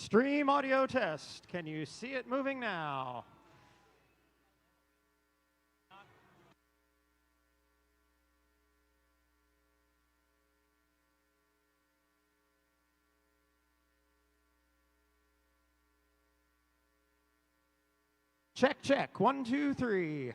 Stream audio test. Can you see it moving now? Check, check. 1, 2, 3.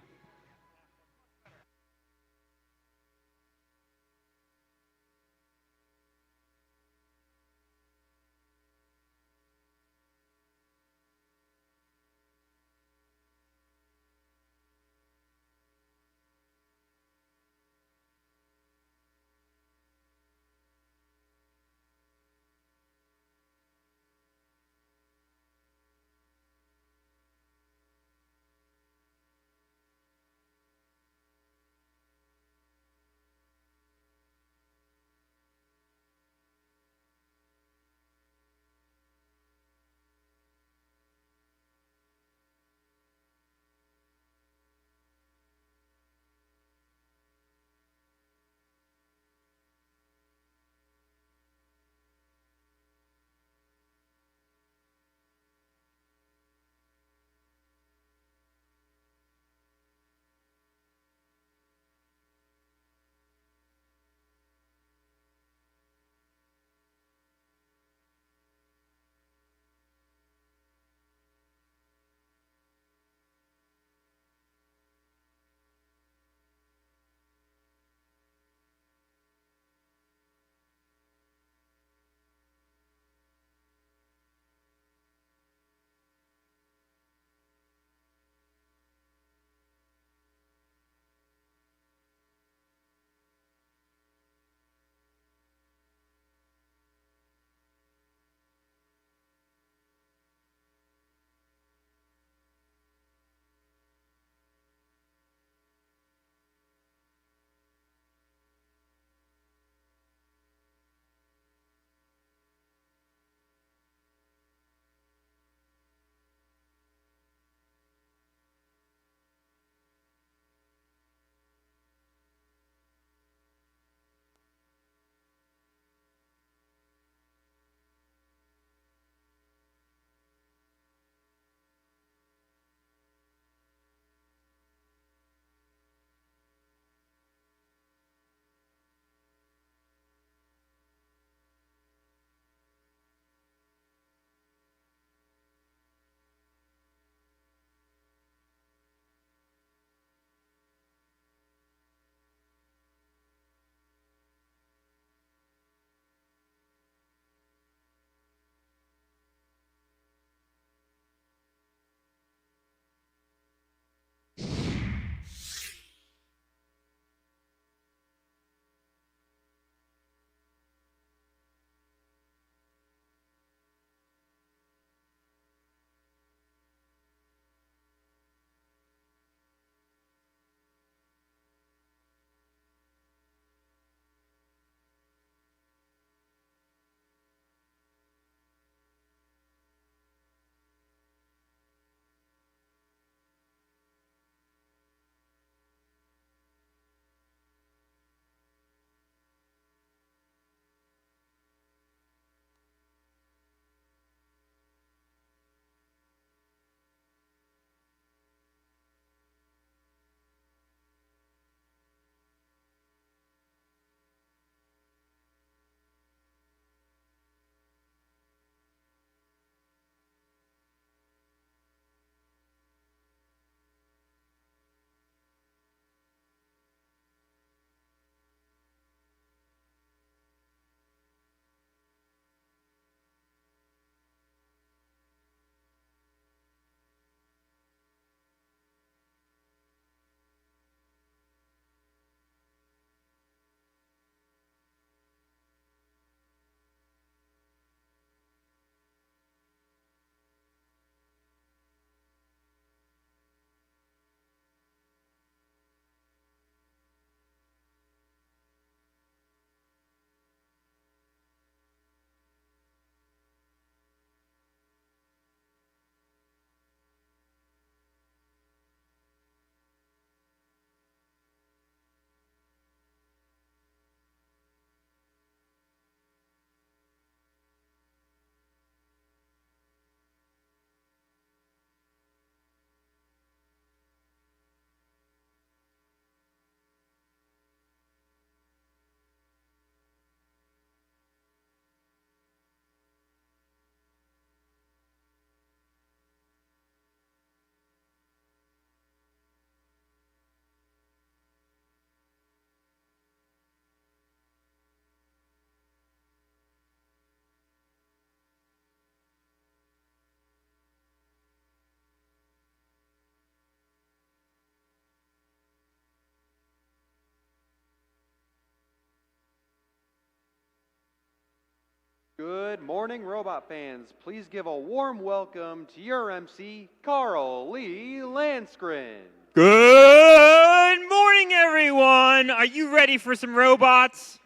Good morning, robot fans. Please give a warm welcome to your MC, Carl Lee Landskren. Good morning, everyone. Are you ready for some robots?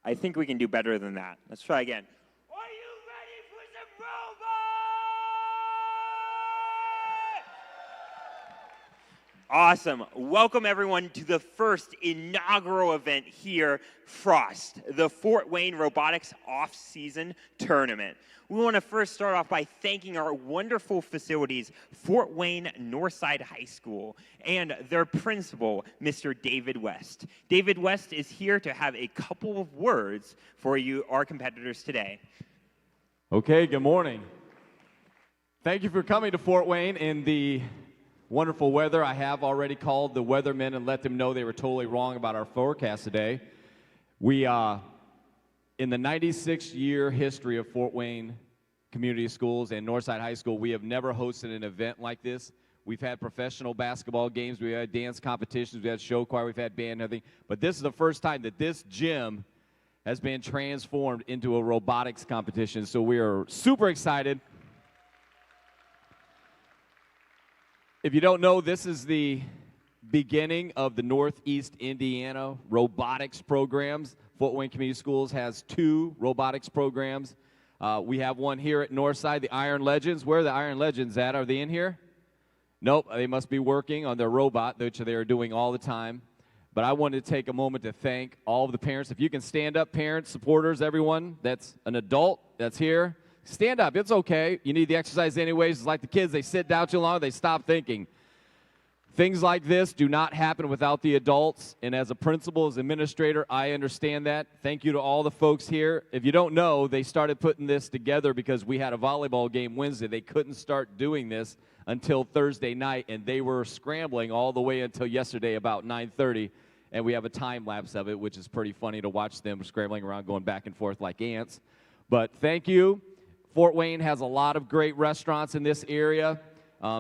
I think we can do better than that. Let's try again. Are you ready for some robots? Awesome. Welcome, everyone, to the first inaugural event here, Frost, the Fort Wayne Robotics Off-Season Tournament. We want to first start off by thanking our wonderful facilities, Fort Wayne Northside High School, and their principal, Mr. David West. David West is here to have a couple of words for you, our competitors today. Okay, good morning. Thank you for coming to Fort Wayne in the wonderful weather. I have already called the weathermen and let them know they were totally wrong about our forecast today. We, in the 96-year history of Fort Wayne Community Schools and Northside High School, we have never hosted an event like this. We've had professional basketball games, we've had dance competitions, we've had show choir, we've had band and everything, but this is the first time that this gym has been transformed into a robotics competition, so we are super excited. If you don't know, this is the beginning of the Northeast Indiana robotics programs. Fort Wayne Community Schools has 2 robotics programs. We have one here at Northside, the Iron Legends. Where are the Iron Legends at? Are they in here? Nope, they must be working on their robot, which they are doing all the time. But I wanted to take a moment to thank all of the parents. If you can stand up, parents, supporters, everyone that's an adult that's here, stand up. It's okay. You need the exercise anyways. It's like the kids, they sit down too long, they stop thinking. Things like this do not happen without the adults, and as a principal, as administrator, I understand that. Thank you to all the folks here. If you don't know, they started putting this together because we had a volleyball game Wednesday. They couldn't start doing this until Thursday night, and they were scrambling all the way until yesterday about 9:30, and we have a time lapse of it, which is pretty funny to watch them scrambling around going back and forth like ants. But thank you. Fort Wayne has a lot of great restaurants in this area.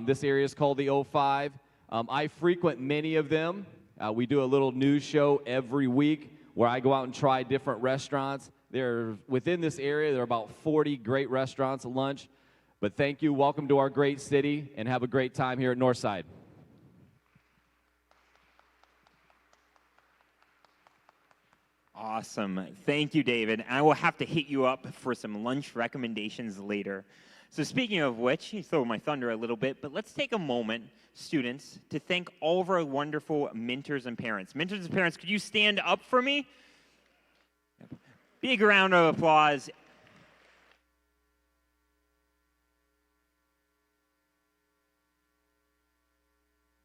This area is called the 05. I frequent many of them. We do a little news show every week where I go out and try different restaurants. Within this area, there are about 40 great restaurants at lunch. But thank you. Welcome to our great city, and have a great time here at Northside. Awesome. Thank you, David. I will have to hit you up for some lunch recommendations later. So speaking of which, you stole my thunder a little bit, but let's take a moment, students, to thank all of our wonderful mentors and parents. Mentors and parents, could you stand up for me? Big round of applause.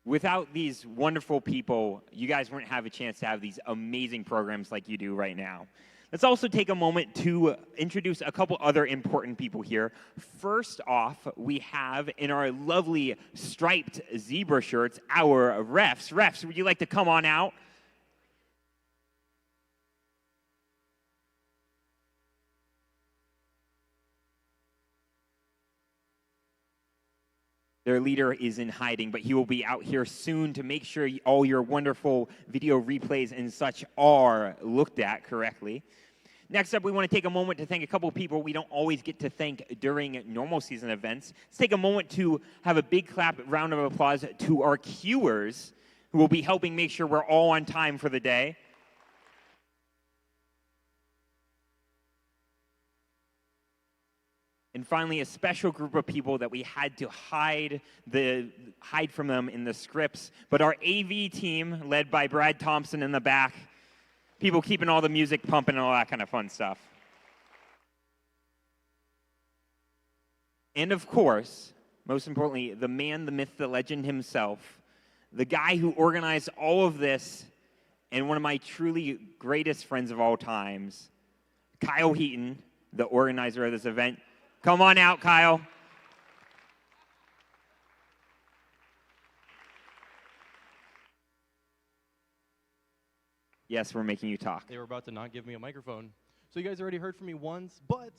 Without these wonderful people, you guys wouldn't have a chance to have these amazing programs like you do right now. Let's also take a moment to introduce a couple other important people here. First off, we have in our lovely striped zebra shirts, our refs. Refs, would you like to come on out? Their leader is in hiding, but he will be out here soon to make sure all your wonderful video replays and such are looked at correctly. Next up, we want to take a moment to thank a couple of people we don't always get to thank during normal season events. Let's take a moment to have a big round of applause to our cuers who will be helping make sure we're all on time for the day. And finally, a special group of people that we had to hide from them in the scripts, but our AV team, led by Brad Thompson in the back, people keeping all the music pumping and all that kind of fun stuff. And of course, most importantly, the man, the myth, the legend himself, the guy who organized all of this, and one of my truly greatest friends of all times, Kyle Heaton, the organizer of this event. Come on out, Kyle. Yes, we're making you talk. They were about to not give me a microphone. So you guys already heard from me once, but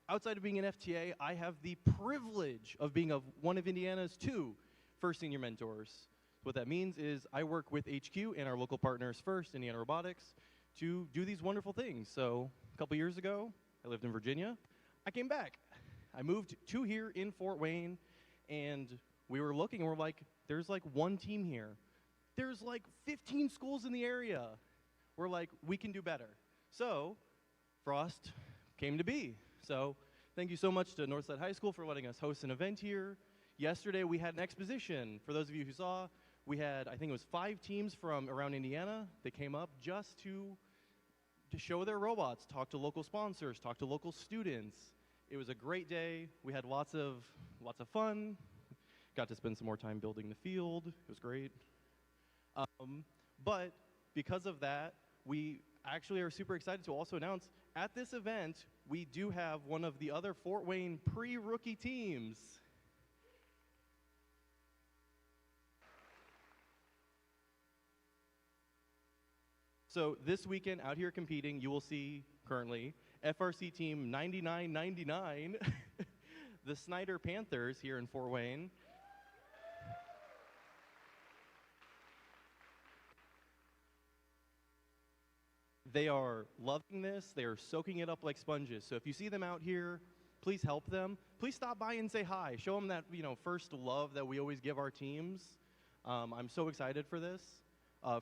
outside of being an FTA, I have the privilege of being one of Indiana's 2 first senior mentors. What that means is I work with HQ and our local partners First, Indiana Robotics, to do these wonderful things. So a couple years ago, I lived in Virginia. I came back. I moved to here in Fort Wayne, and we were looking, and we're like, there's like one team here. There's like 15 schools in the area. We're like, we can do better. So Frost came to be. So thank you so much to Northside High School for letting us host an event here. Yesterday we had an exposition. For those of you who saw, we had, I think it was 5 teams from around Indiana that came up just to show their robots, talk to local sponsors, talk to local students. It was a great day. We had lots of fun. Got to spend some more time building the field. It was great. But because of that, we actually are super excited to also announce at this event, we do have one of the other Fort Wayne pre-rookie teams. So this weekend out here competing, you will see currently FRC team 9999, the Snyder Panthers here in Fort Wayne. They are loving this. They are soaking it up like sponges. So if you see them out here, please help them. Please stop by and say hi. Show them that, first love that we always give our teams. I'm so excited for this.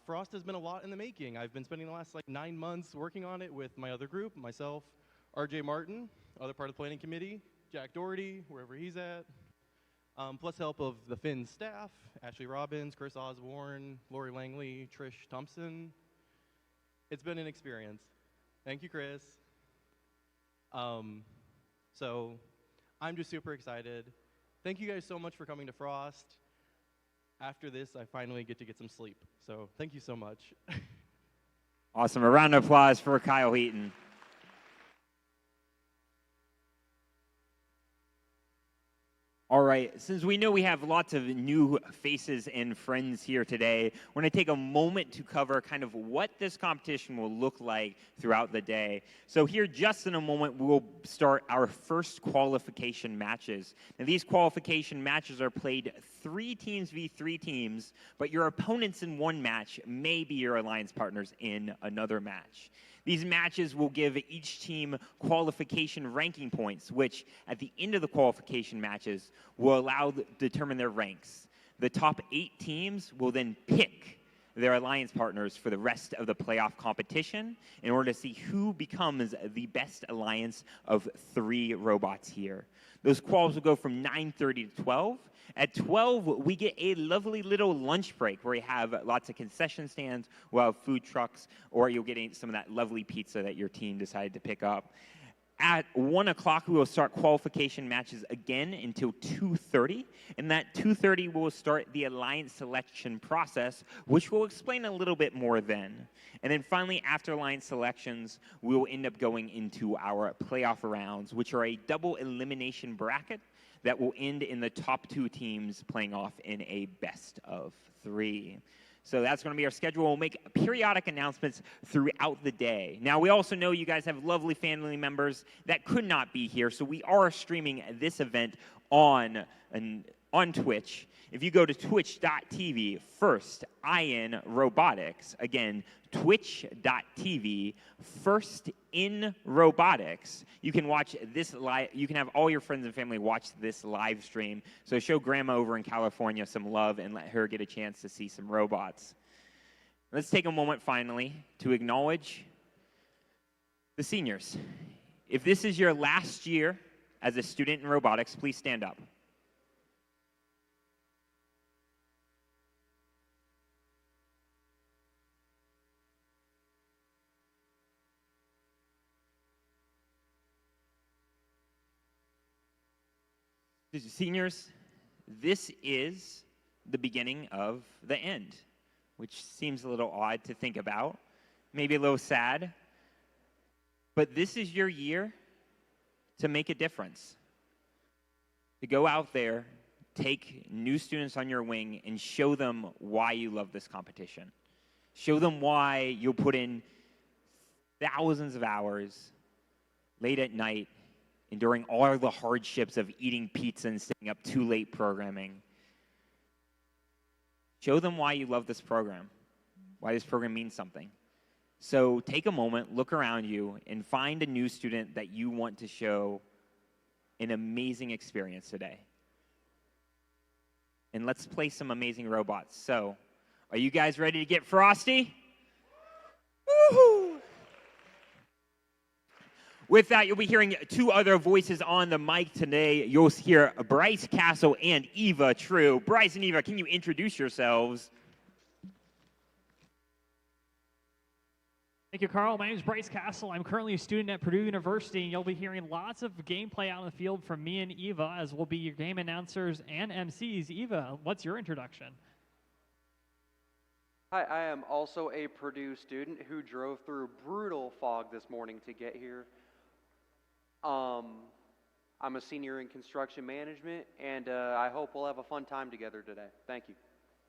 Frost has been a lot in the making. I've been spending the last 9 months working on it with my other group, myself, RJ Martin, other part of the planning committee, Jack Doherty, wherever he's at, plus help of the Finn staff, Ashley Robbins, Chris Osborne, Lori Langley, Trish Thompson. It's been an experience. Thank you, Chris. So I'm just super excited. Thank you guys so much for coming to Frost. After this, I finally get to get some sleep. So thank you so much. Awesome. A round of applause for Kyle Heaton. All right, since we know we have lots of new faces and friends here today, we're going to take a moment to cover kind of what this competition will look like throughout the day. So here, just in a moment, we'll start our first qualification matches. Now, these qualification matches are played 3 teams v 3 teams, but your opponents in one match may be your alliance partners in another match. These matches will give each team qualification ranking points, which at the end of the qualification matches will determine their ranks. The top 8 teams will then pick their alliance partners for the rest of the playoff competition in order to see who becomes the best alliance of 3 robots here. Those quals will go from 9:30 to 12. At 12, we get a lovely little lunch break where we have lots of concession stands, we'll have food trucks, or you'll get some of that lovely pizza that your team decided to pick up. At 1 o'clock, we will start qualification matches again until 2:30. And that 2:30 will start the alliance selection process, which we'll explain a little bit more then. And then finally, after alliance selections, we will end up going into our playoff rounds, which are a double elimination bracket that will end in the top 2 teams playing off in a best of 3. So that's going to be our schedule. We'll make periodic announcements throughout the day. Now, we also know you guys have lovely family members that could not be here, so we are streaming this event on Twitch. If you go to twitch.tv, first in Robotics, again, twitch.tv, first in Robotics, you can watch this live. You can have all your friends and family watch this live stream. So show Grandma over in California some love and let her get a chance to see some robots. Let's take a moment finally to acknowledge the seniors. If this is your last year as a student in robotics, please stand up. Seniors, this is the beginning of the end, which seems a little odd to think about, maybe a little sad, but this is your year to make a difference, to go out there, take new students on your wing, and show them why you love this competition. Show them why you'll put in thousands of hours late at night, enduring all the hardships of eating pizza and staying up too late programming. Show them why you love this program, why this program means something. So take a moment, look around you, and find a new student that you want to show an amazing experience today. And let's play some amazing robots. So, are you guys ready to get frosty? Woohoo! With that, you'll be hearing two other voices on the mic today. You'll hear Bryce Castle and Eva True. Bryce and Eva, can you introduce yourselves? Thank you, Carl. My name is Bryce Castle. I'm currently a student at Purdue University, and you'll be hearing lots of gameplay out in the field from me and Eva, as we'll be your game announcers and MCs. Eva, what's your introduction? Hi, I am also a Purdue student who drove through brutal fog this morning to get here. I'm a senior in construction management, and I hope we'll have a fun time together today. Thank you.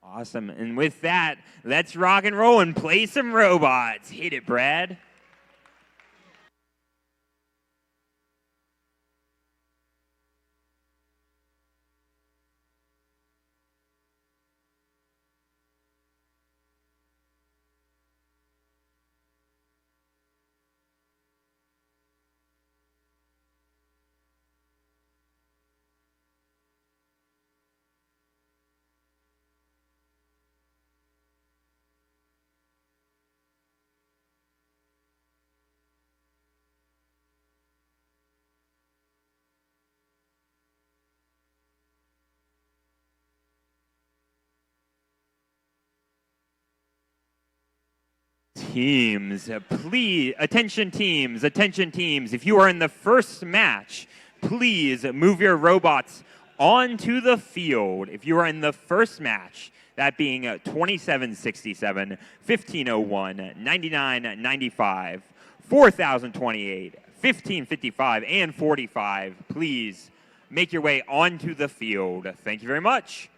Awesome. And with that, let's rock and roll and play some robots. Hit it, Brad. Teams, please, attention teams, if you are in the first match, please move your robots onto the field. If you are in the first match, that being 2767, 1501, 9995, 4028, 1555, and 45, please make your way onto the field. Thank you very much.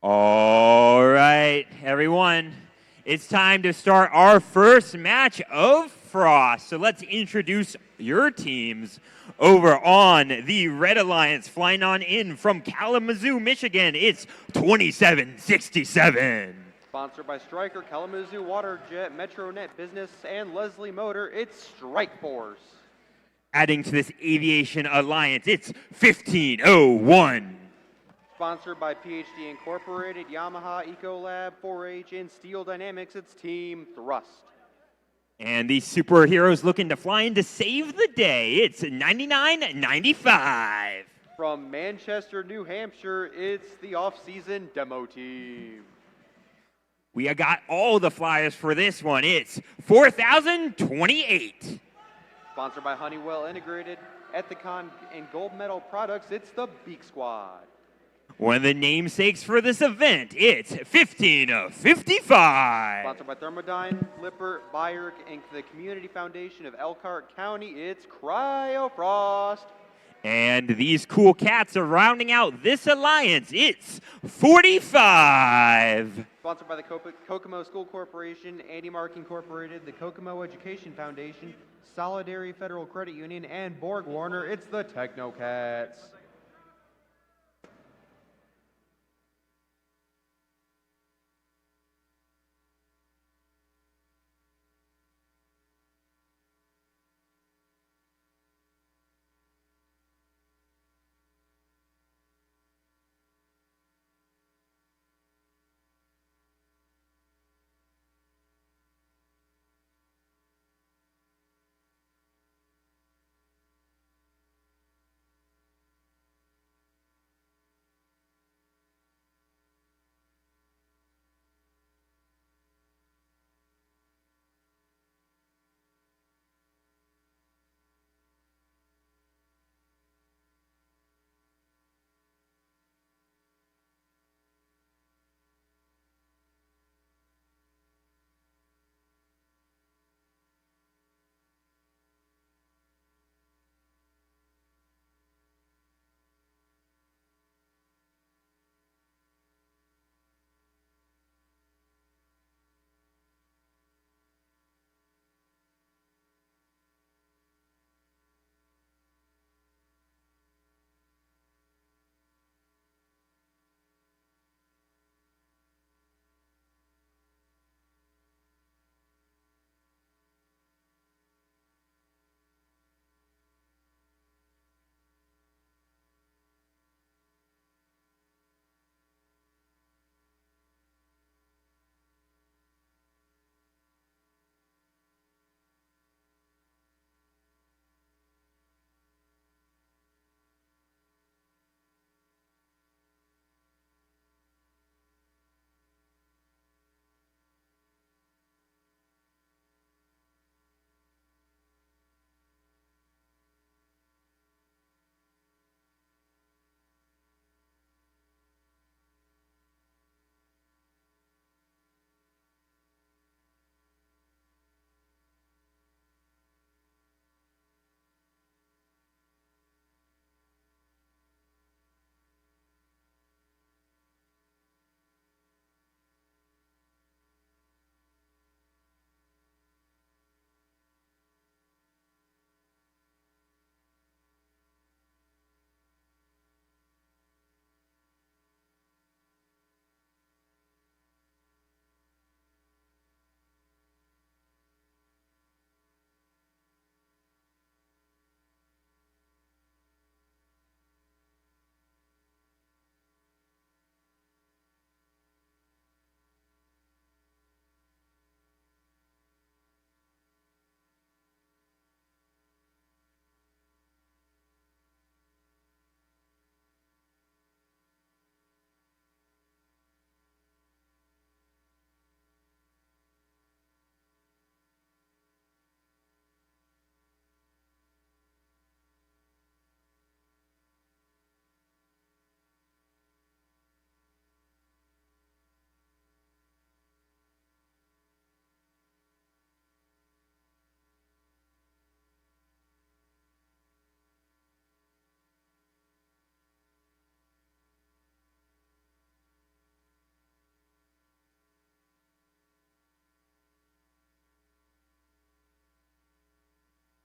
All right, everyone. It's time to start our first match of Frost. So let's introduce your teams. Over on the Red Alliance, flying on in from Kalamazoo, Michigan, it's 2767. Sponsored by Stryker, Kalamazoo Waterjet, Metronet Business, and Leslie Motor, it's Strike Force. Adding to this Aviation Alliance, it's 1501. Sponsored by PhD Incorporated, Yamaha, Ecolab, 4H, and Steel Dynamics, it's Team Thrust. And the superheroes looking to fly in to save the day, it's 9995. From Manchester, New Hampshire, it's the off-season demo team. We got all the flyers for this one. It's 4028. Sponsored by Honeywell Integrated, Ethicon, and Gold Medal Products, it's the Beak Squad. One of the namesakes for this event, it's 1555. Sponsored by Thermodyne, Lippert, Bayerk, and the Community Foundation of Elkhart County, it's CryoFrost. And these cool cats are rounding out this alliance. It's 45. Sponsored by the Kokomo School Corporation, Andy Mark Incorporated, the Kokomo Education Foundation, Solidary Federal Credit Union, and Borg Warner, it's the Technocats.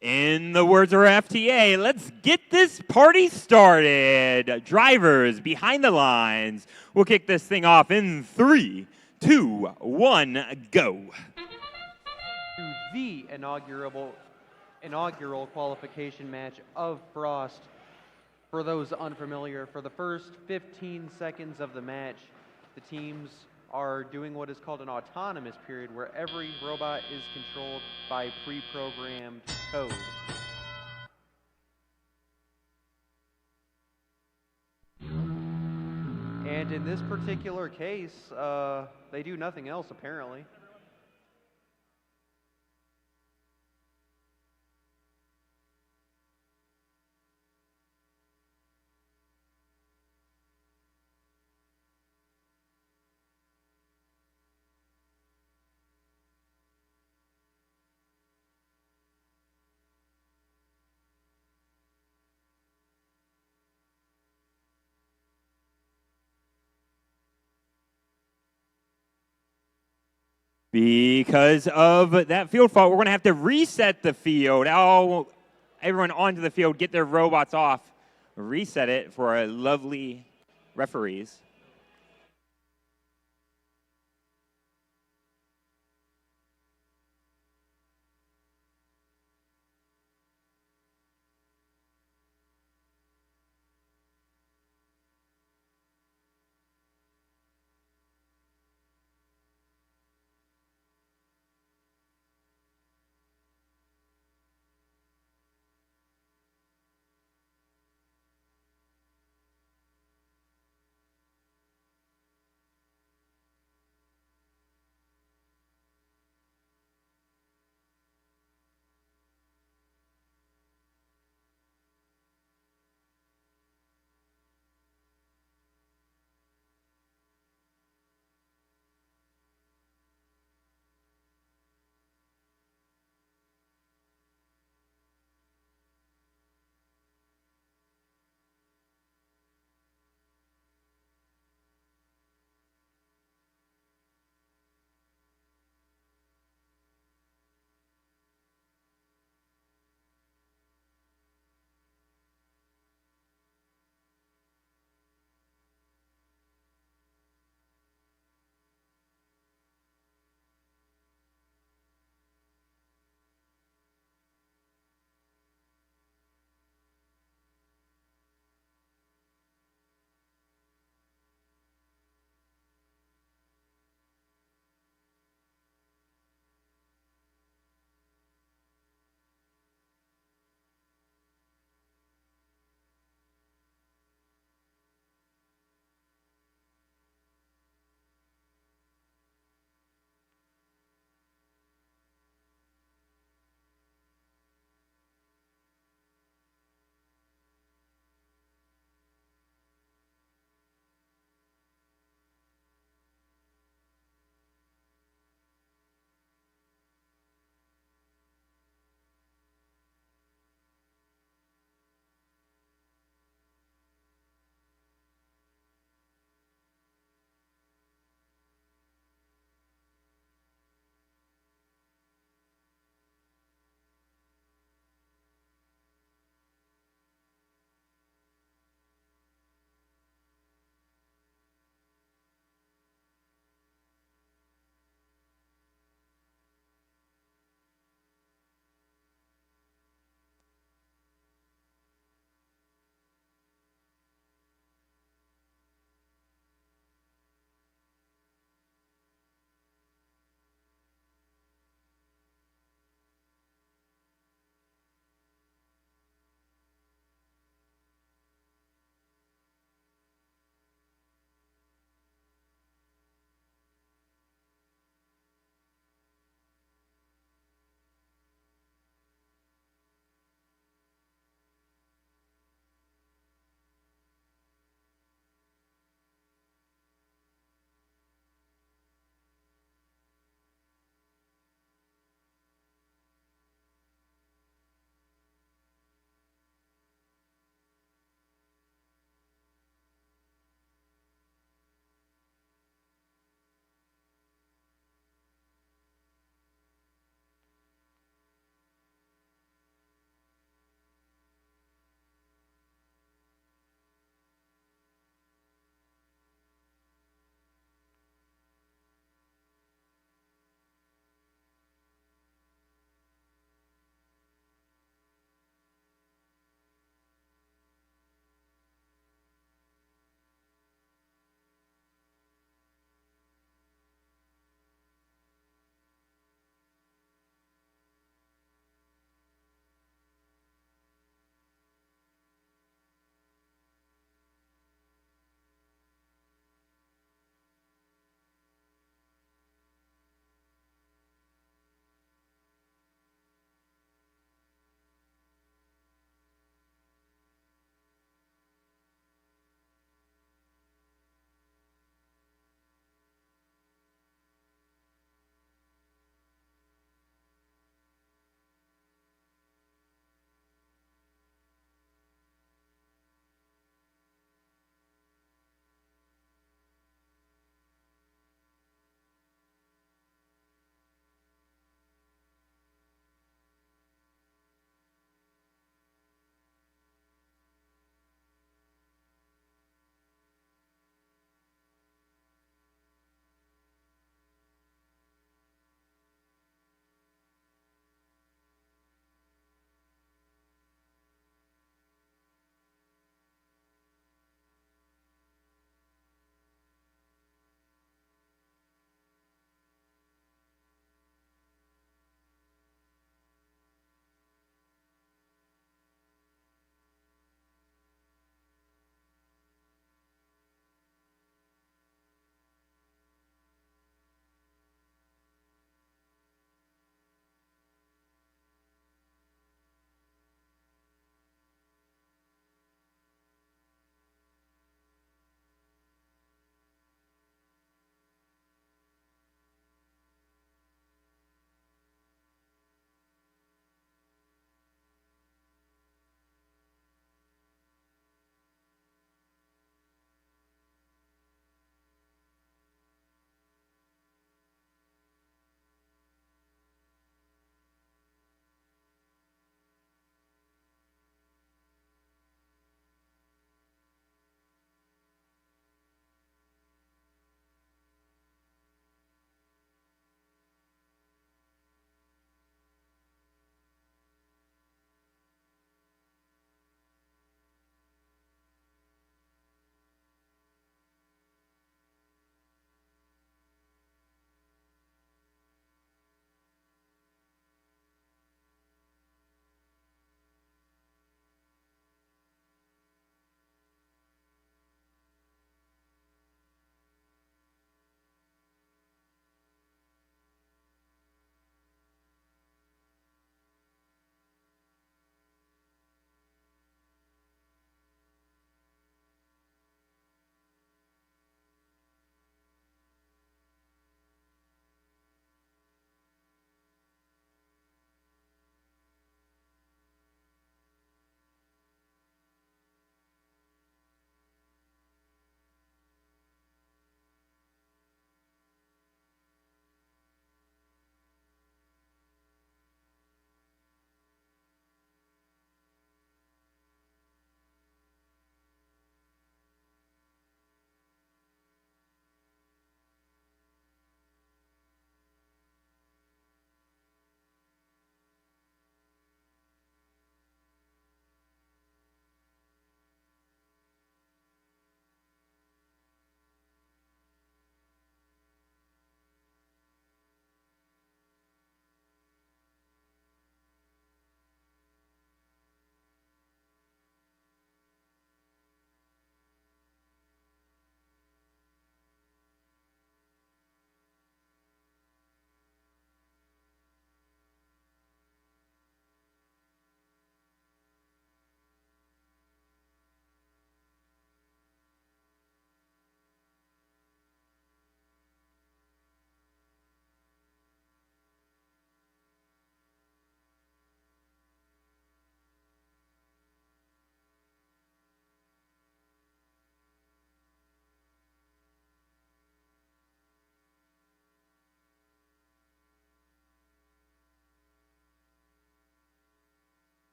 In the words of our FTA, let's get this party started. Drivers behind the lines. We'll kick this thing off in 3, 2, 1, go. To the inaugural qualification match of Frost. For those unfamiliar, for the first 15 seconds of the match, the teams are doing what is called an autonomous period, where every robot is controlled by pre-programmed code. And in this particular case, they do nothing else, apparently. Because of that field fault, we're going to have to reset the field. Everyone onto the field, get their robots off, reset it for our lovely referees.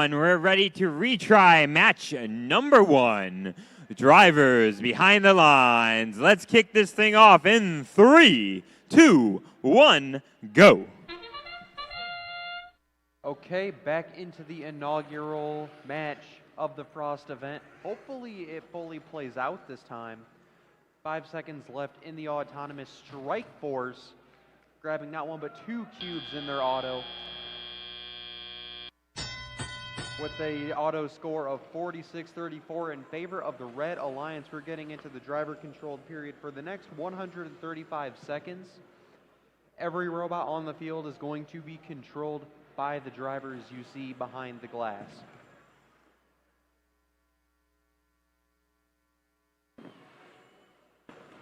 everyone. We're ready to retry match number 1. Drivers behind the lines. Let's kick this thing off in 3, 2, 1, go. Okay, back into the inaugural match of the Frost event. Hopefully it fully plays out this time. 5 seconds left in the autonomous Strike Force, grabbing not 1 but 2 cubes in their auto, with a auto score of 46-34 in favor of the Red Alliance. We're getting into the driver-controlled period for the next 135 seconds. Every robot on the field is going to be controlled by the drivers you see behind the glass.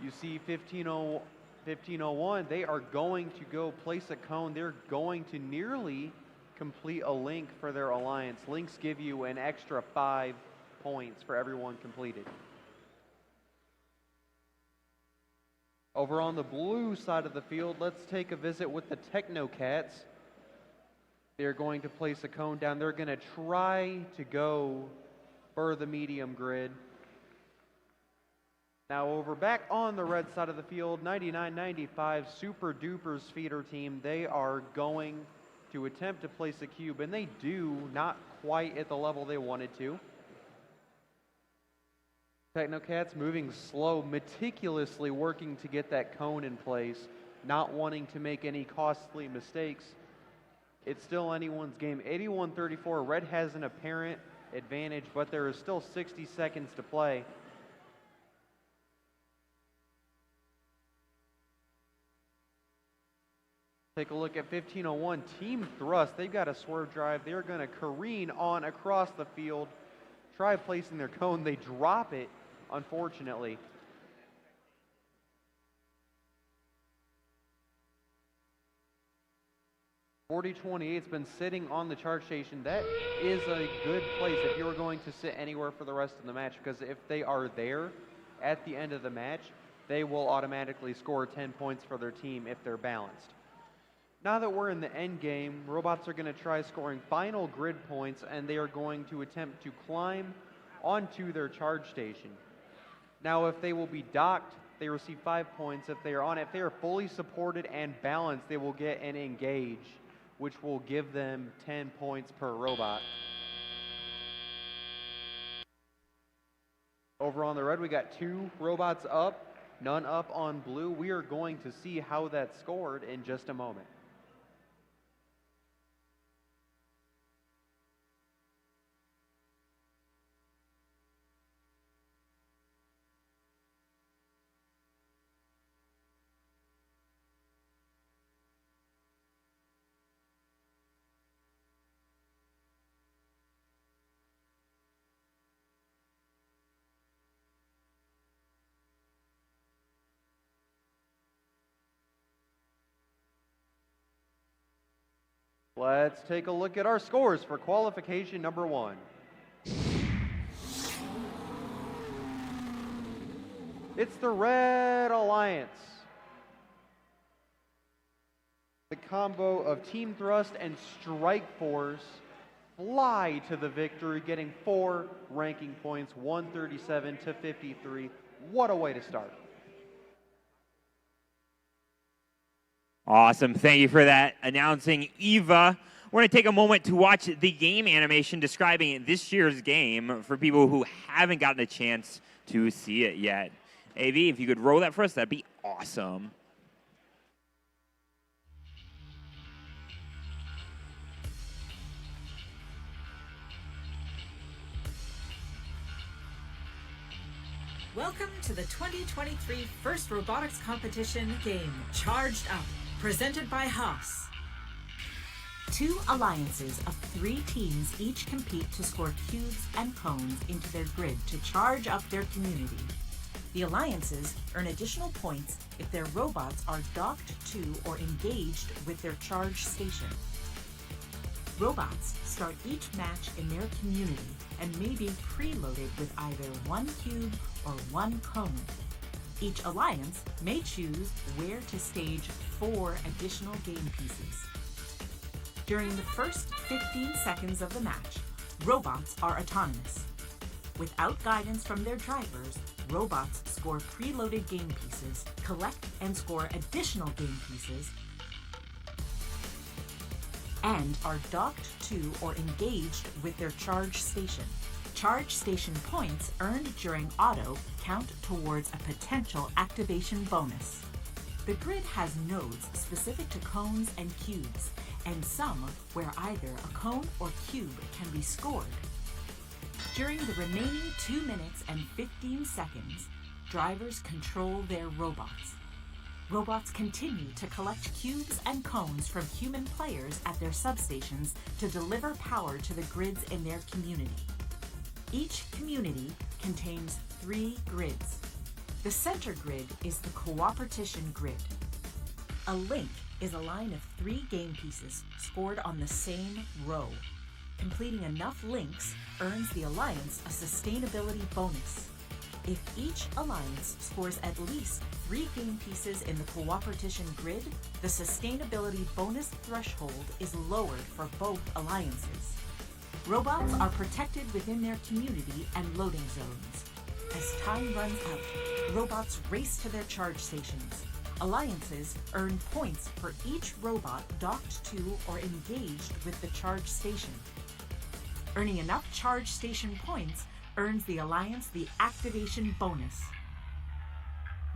You see 1501, they are going to go place a cone. They're going to nearly complete a link for their alliance. Links give you an extra 5 points for everyone completed. Over on the blue side of the field, let's take a visit with the Technocats. They're going to place a cone down. They're going to try to go for the medium grid. Now over back on the red side of the field, 99-95 Super Dupers feeder team. They are going to attempt to place a cube, and they do, not quite at the level they wanted to. Technocats moving slow, meticulously working to get that cone in place, not wanting to make any costly mistakes. It's still anyone's game. 81-34, Red has an apparent advantage, but there is still 60 seconds to play. Take a look at 1501, Team Thrust. They've got a swerve drive. They're going to careen on across the field, try placing their cone. They drop it, unfortunately. .4028's been sitting on the charge station. That is a good place if you're going to sit anywhere for the rest of the match, because if they are there at the end of the match, they will automatically score 10 points for their team if they're balanced. Now that we're in the end game, robots are going to try scoring final grid points, and they are going to attempt to climb onto their charge station. Now, if they will be docked, they receive 5 points. If they are on it, if they are fully supported and balanced, they will get an engage, which will give them 10 points per robot. Over on the red, we got 2 robots up, none up on blue. We are going to see how that's scored in just a moment. Let's take a look at our scores for qualification number 1. It's the Red Alliance. The combo of Team Thrust and Strike Force fly to the victory, getting 4 ranking points, 137 to 53. What a way to start. Awesome. Thank you for that announcing, Eva. We're going to take a moment to watch the game animation describing this year's game for people who haven't gotten a chance to see it yet. AV, if you could roll that for us, that'd be awesome. Welcome to the 2023 First Robotics Competition game, Charged Up, presented by Haas. 2 alliances of 3 teams each compete to score cubes and cones into their grid to charge up their community. The alliances earn additional points if their robots are docked to or engaged with their charge station. Robots start each match in their community and may be preloaded with either 1 cube or 1 cone. Each alliance may choose where to stage 4 additional game pieces. During the first 15 seconds of the match, Robots are autonomous. Without guidance from their drivers, robots score preloaded game pieces, collect and score additional game pieces, and are docked to or engaged with their charge station. Charge station points earned during auto count towards a potential activation bonus. The grid has nodes specific to cones and cubes, and some where either a cone or cube can be scored. During the remaining 2 minutes and 15 seconds, drivers control their robots. Robots continue to collect cubes and cones from human players at their substations to deliver power to the grids in their community. Each community contains 3 grids. The center grid is the cooperation grid. A link is a line of 3 game pieces scored on the same row. Completing enough links earns the alliance a sustainability bonus. If each alliance scores at least 3 game pieces in the cooperation grid, the sustainability bonus threshold is lowered for both alliances. Robots are protected within their community and loading zones. As time runs out, robots race to their charge stations. Alliances earn points for each robot docked to or engaged with the charge station. Earning enough charge station points earns the alliance the activation bonus.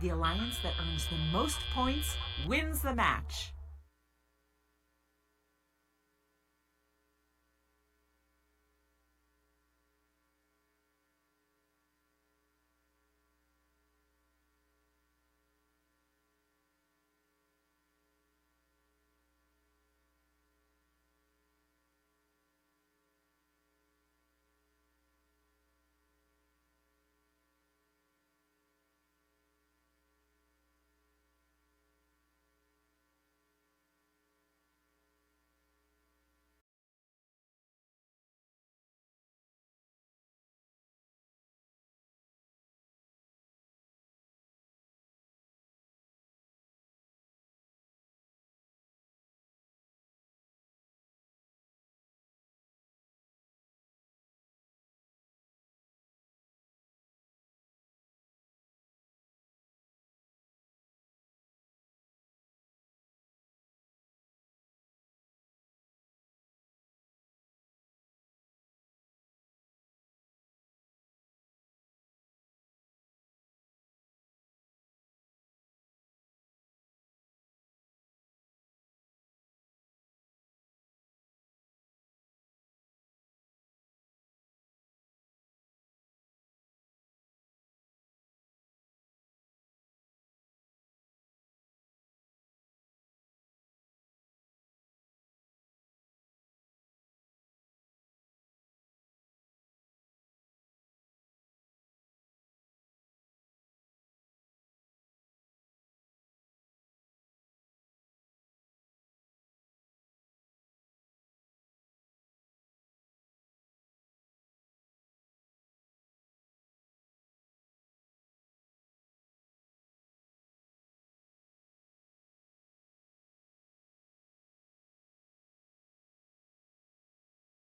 The alliance that earns the most points wins the match.